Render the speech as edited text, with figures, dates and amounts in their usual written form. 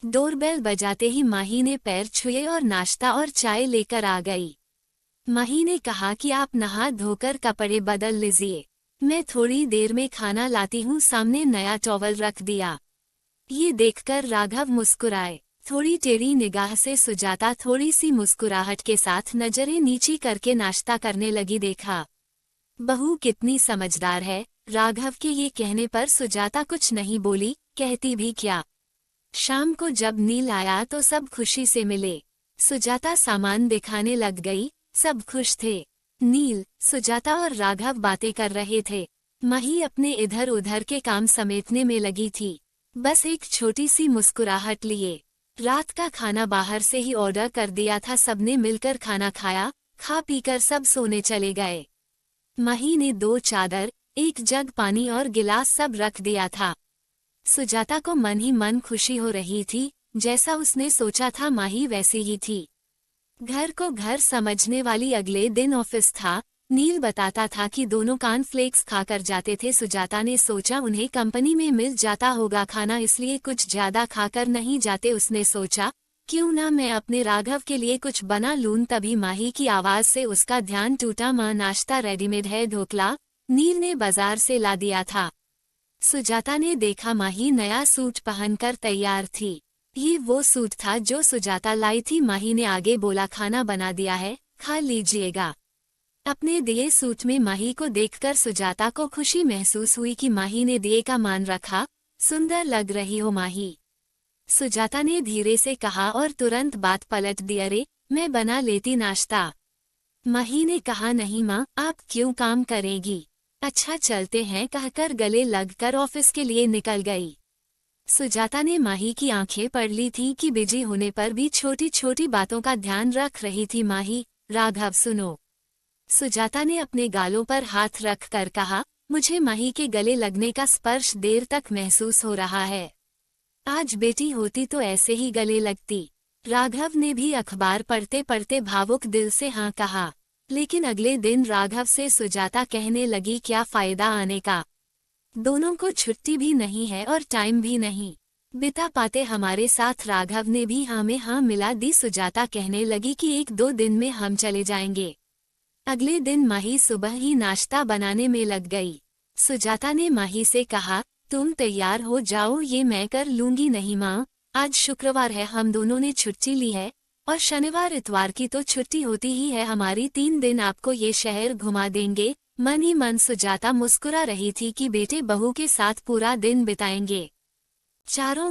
Doorbell बजाते ही माही ने पैर छुए और नाश्ता और चाय लेकर आ गई। माही ने कहा कि आप नहा धोकर कपड़े बदल लीजिए, मैं थोड़ी देर में खाना लाती हूँ। सामने नया टॉवल रख दिया। ये देखकर राघव मुस्कुराए। थोड़ी टेढ़ी निगाह से सुजाता थोड़ी सी मुस्कुराहट के साथ नजरें नीची करके नाश्ता करने लगी। देखा, बहू कितनी समझदार है। राघव के ये कहने पर सुजाता कुछ नहीं बोली, कहती भी क्या। शाम को जब नील आया तो सब खुशी से मिले। सुजाता सामान दिखाने लग गई, सब खुश थे। नील, सुजाता और राघव बातें कर रहे थे। माही अपने इधर उधर के काम समेटने में लगी थी, बस एक छोटी सी मुस्कुराहट लिए। रात का खाना बाहर से ही ऑर्डर कर दिया था। सबने मिलकर खाना खाया, खा पीकर सब सोने चले गए। माही ने 2 चादर, 1 जग पानी और गिलास सब रख दिया था। सुजाता को मन ही मन खुशी हो रही थी। जैसा उसने सोचा था माही वैसी ही थी। घर को घर समझने वाली। अगले दिन ऑफिस था। नील बताता था कि दोनों कॉर्नफ्लेक्स खाकर जाते थे। सुजाता ने सोचा उन्हें कंपनी में मिल जाता होगा खाना, इसलिए कुछ ज्यादा खाकर नहीं जाते। उसने सोचा क्यों ना मैं अपने राघव के लिए कुछ बना लूं। तभी माही की आवाज से उसका ध्यान टूटा। माँ, नाश्ता रेडीमेड है, ढोकला नील ने बाजार से ला दिया था। सुजाता ने देखा माही नया सूट पहनकर तैयार थी। ये वो सूट था जो सुजाता लाई थी। माही ने आगे बोला, खाना बना दिया है, खा लीजिएगा। अपने दिए सूट में माही को देखकर सुजाता को खुशी महसूस हुई कि माही ने दिए का मान रखा। सुंदर लग रही हो माही, सुजाता ने धीरे से कहा और तुरंत बात पलट दी। अरे, मैं बना लेती नाश्ता। माही ने कहा, नहीं माँ, आप क्यों काम करेगी, अच्छा चलते हैं, कहकर गले लगकर ऑफिस के लिए निकल गई। सुजाता ने माही की आंखें पढ़ ली थी कि बिजी होने पर भी छोटी छोटी बातों का ध्यान रख रही थी। माही, राघव सुनो। सुजाता ने अपने गालों पर हाथ रख कर कहा, मुझे माही के गले लगने का स्पर्श देर तक महसूस हो रहा है। आज बेटी होती तो ऐसे ही गले लगती। राघव ने भी अखबार पढ़ते पढ़ते भावुक दिल से हाँ कहा। लेकिन अगले दिन राघव से सुजाता कहने लगी, क्या फायदा आने का, दोनों को छुट्टी भी नहीं है और टाइम भी नहीं बिता पाते हमारे साथ। राघव ने भी हाँ में हाँ मिला दी। सुजाता कहने लगी कि 1-2 दिन में हम चले जाएंगे। अगले दिन माही सुबह ही नाश्ता बनाने में लग गई। सुजाता ने माही से कहा, तुम तैयार हो जाओ, ये मैं कर लूंगी। नहीं माँ, आज शुक्रवार है, हम दोनों ने छुट्टी ली है और शनिवार इतवार की तो छुट्टी होती ही है हमारी। 3 दिन आपको ये शहर घुमा देंगे। मन ही मन सुजाता मुस्कुरा रही थी कि बेटे बहू के साथ पूरा दिन बिताएंगे। चारों